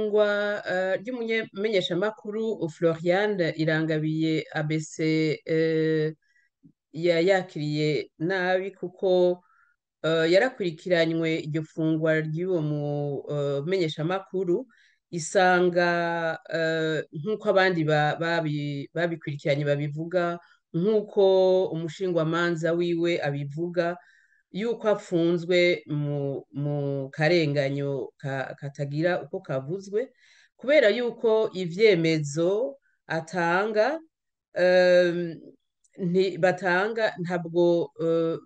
Ifungwa ry'umumenyeshamakuru Floriane Irangabiye ABC yakiriye nabi kuko yarakurikiranywe iryo fungwa ry'uwo mumenyeshamakuru isanga nk'uko abandi babikurikiranye babivuga, nk'uko umushingwamanza wiwe abivuga, yuko apfunzwe mu karenganyo katagira uko kavuzwe, kubera yuko ivyemezo atanga batanga ntabwo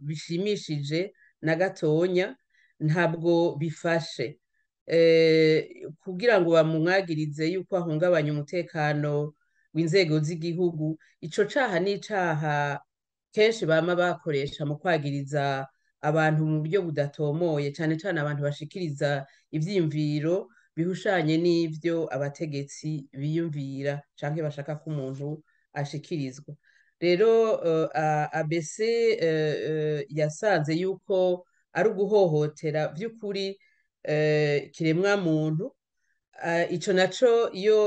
bishimishije na gatonya, ntabwo bifashe kugira ngo bamumwagirize yuko ahungabanya umutekano w'inzego z'igihugu. Ico caha n'icaha kenshi bama bakoresha mu kwagiriza abantu mu buryo budatomoye, cane cane abantu bashikiriza ivyiyumviro bihushanye n'ivyo abategetsi biyumvira canke bashaka ko umuntu ashikirizwa. Rero ABC yasanze yuko ari uguhohotera vy'ukuri kiremwa muntu. Ico naco iyo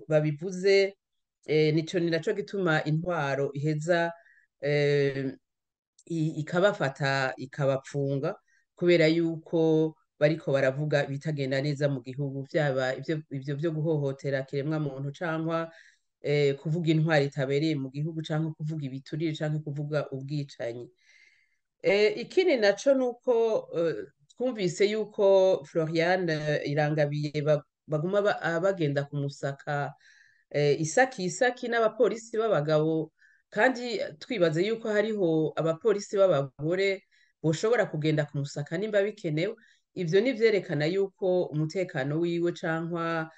babivuze nico ni naco gituma intwaro iheza ikabafata ikabapfunga, kubera yuko bariko baravuga bitagenda neza mu gihugu, vyaba ivyo vyo guhohotera kiremwa muntu cankwa kuvuga intwari itabereye mu gihugu, canke kuvuga ibiturire, canke kuvuga ubwicanyi. Ikindi naco nuko twumvise yuko Floriane Irangabiye baguma bagenda kumusaka isaki n'abapolisi b'abagabo, kandi twibaze yuko hariho abapolisi b'abagore boshobora kugenda kumusaka nimba bikenewe. Ivyo nivyerekana yuko umutekano wiwe cankwa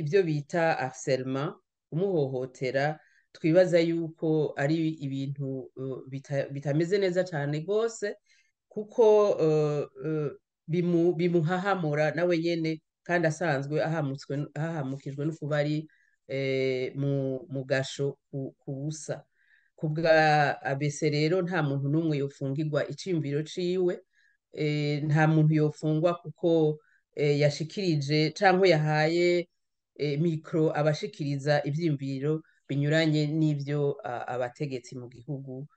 ivyo bita harcèlement, umuhohotera, twibaza yuko ari ibintu bitameze neza cane gose, kuko bimuhahamura nawe nyene, kandi asanzwe ahamukijwe no kuba ari mu gasho ku busa. Kubwa ABC rero nta muntu n'umwe yofungirwa iciyumviro ciwe, nta muntu yofungwa kuko yashikirije canke yahaye mikro abashikiriza ivyiyumviro binyuranye n'ivyo abategetsi mu gihugu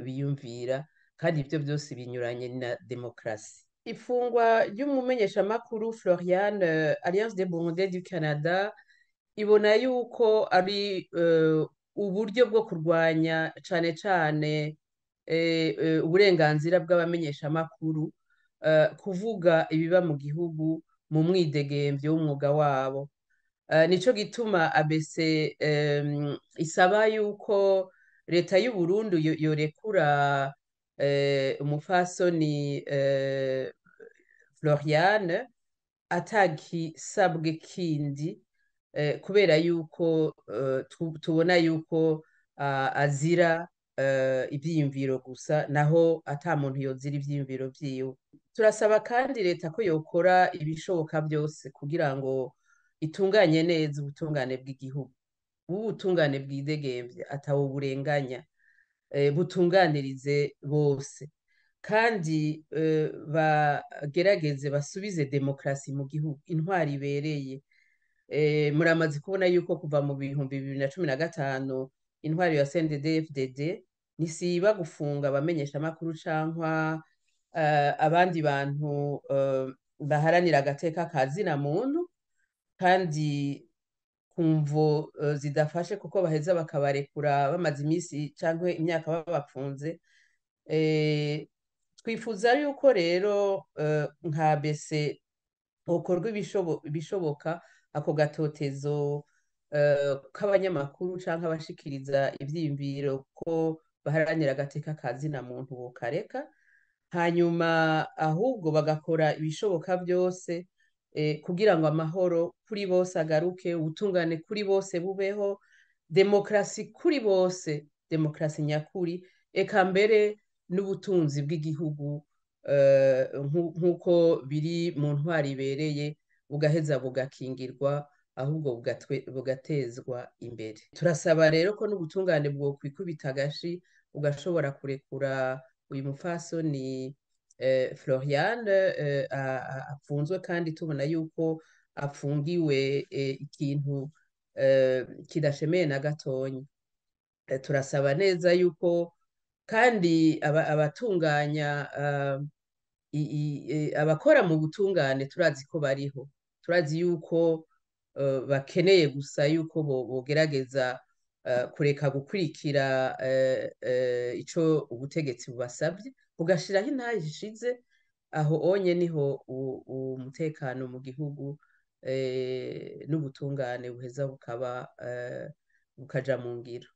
biyumvira, kandi ivyo vyose binyuranye na demokrasi. Ifungwa ry'umumenyeshamakuru Floriane, Alliance des Burundais du Canada, ibona yuko ari uburyo bwo kurwanya cane cane uburenganzira bw'abamenyeshamakuru kuvuga ibiba mu gihugu mu mwidegemvyo w'umwuga wabo. Nico gituma ABC isaba yuko leta y'u Burundi yorekura umupfasoni Floriane atakisabwe kindi, kubera yuko tubona yuko azira ivyiyumviro gusa, naho ata muntu yozira ivyiyumviro vyiwe. Turasaba kandi leta ko yokora ibishoboka byose kugira ngo itunganye neza ubutungane bw'igihugu, ubutungane bwidegemvye atawo burenganya, butunganirize bose, kandi bagerageze basubize demokrasi mu gihugu, intwari ibereye. Muramaze kubona yuko kuva mu 2015 intwari ya CNDD-FDD nisiba gufunga abamenyeshamakuru cankwa abandi bantu baharanira agateka ka zina muntu, kandi kumvo zidafashe kuko baheza bakabarekura bamaze imisi canke imyaka babapfunze. Twifuza yuko rero nka ABC hokorwa ibishoboka ako gatotezo k'abanyamakuru canke abashikiriza ivyiyumviro ko baharanira agateka ka zina muntu bokareka, hanyuma ahubwo bagakora ibishoboka byose kugira ngo amahoro kuri bose agaruke, ubutungane kuri bose bubeho, demokrasi kuri bose, demokrasi nyakuri, eka mbere n'ubutunzi bw'igihugu nk'uko biri mu ntwari ibereye bugaheza bugakingirwa, ahubwo bugatezwa imbere. Turasaba rero ko n'ubutungane bwokwikubita agashi ugashobora kurekura uyu mupfasoni Floriane apfunzwe, kandi tubona yuko apfungiwe ikintu kidashemeye na gatonya. Turasaba neza yuko kandi abatunganya abakora mu butungane turazi ko bariho, turazi yuko bakeneye gusa yuko bogerageza kureka gukurikira ico ubutegetsi bubasabye, bugashiraho intahe ishize, aho onye niho umutekano mu gihugu n'ubutungane buheza bukaja mu ngiro.